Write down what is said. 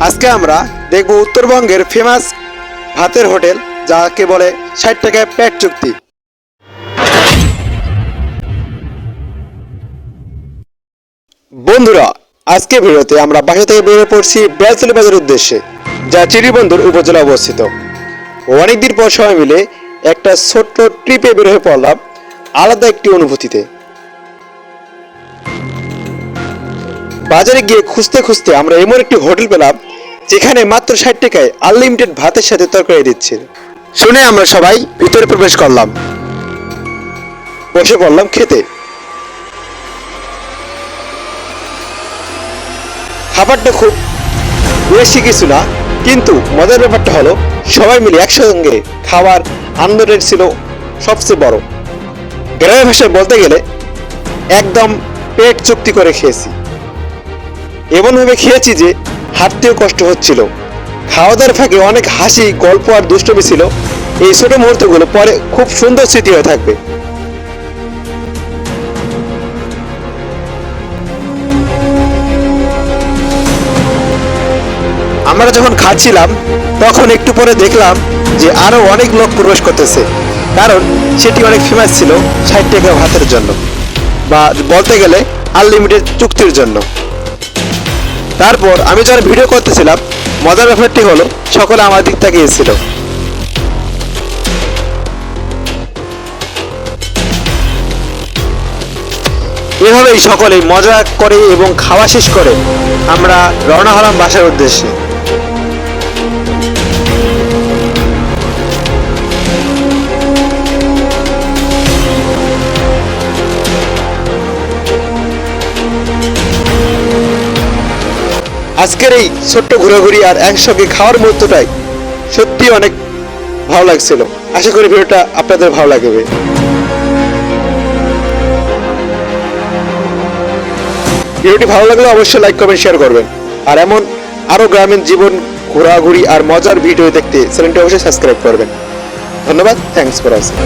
আজকে আমরা দেখব উত্তরবঙ্গের ফেমাস ভাতের হোটেল, যাকে বলে ৬০ টাকায় পেট চুক্তি। বন্ধুরা, আজকে ভিডিওতে আমরা বাসা থেকে বেরিয়ে পড়ছি বেলতলী বাজারের উদ্দেশ্যে, যা চিরিবন্দর উপজেলা অবস্থিত। অনেকদিন পর সবাই মিলে একটা ছোট্ট ট্রিপে বের হয়ে পড়লাম আলাদা একটি অনুভূতিতে। বাজারে গিয়ে খুঁজতে খুঁজতে আমরা এমন একটি হোটেল পেলাম যেখানে মাত্র ৬০ টাকায় আনলিমিটেড ভাতের সাথে তরকারি দিচ্ছে। শুনে আমরা সবাই ভিতরে প্রবেশ করলাম, বসে পড়লাম খেতে। খাবারটা খুব বেশি কিছু না, কিন্তু মজার ব্যাপারটা হলো সবাই মিলে একসঙ্গে খাওয়ার আনন্দটাই ছিল সবচেয়ে বড়। গ্রামের ভাষায় বলতে গেলে একদম পেট চুক্তি করে খেয়েছি। এমনভাবে খেয়েছি যে হাঁটতেও কষ্ট হচ্ছিল। খাওয়া দাওয়ার ফাঁকে অনেক হাসি, গল্প আর দুষ্টমি ছিল। এই ছোট মুহূর্তগুলো পরে খুব সুন্দর স্মৃতি হয়ে থাকবে। আমরা যখন খাচ্ছিলাম তখন একটু পরে দেখলাম যে আরো অনেক লোক প্রবেশ করতেছে, কারণ সেটি অনেক ফেমাস ছিল ৬০ টাকা ভাতের জন্য, বা বলতে গেলে আনলিমিটেড চুক্তির জন্য। তারপর আমি যখন ভিডিও করতেছিলাম, মজার ব্যাপারটি হলো সকলে আমার দিক তাকিয়েছিল। এভাবেই সকলেই মজা করে এবং খাওয়া শেষ করে আমরা রওনা হলাম বাসার উদ্দেশ্যে। আজকের এই ছোট্ট ঘোরাঘুরি আর একসঙ্গে খাওয়ার মুহূর্তটাই সত্যি অনেক ভালো লাগছিল। আশা করি ভিডিওটা আপনাদের ভালো লাগবে। ভিডিওটি ভালো লাগলে অবশ্যই লাইক কমেন্ট শেয়ার করবেন, আর এমন আরো গ্রামীণ জীবন, ঘোরাঘুরি আর মজার ভিডিও দেখতে চ্যানেলটি অবশ্যই সাবস্ক্রাইব করবেন। ধন্যবাদ, থ্যাংকস ফর ওয়াচিং।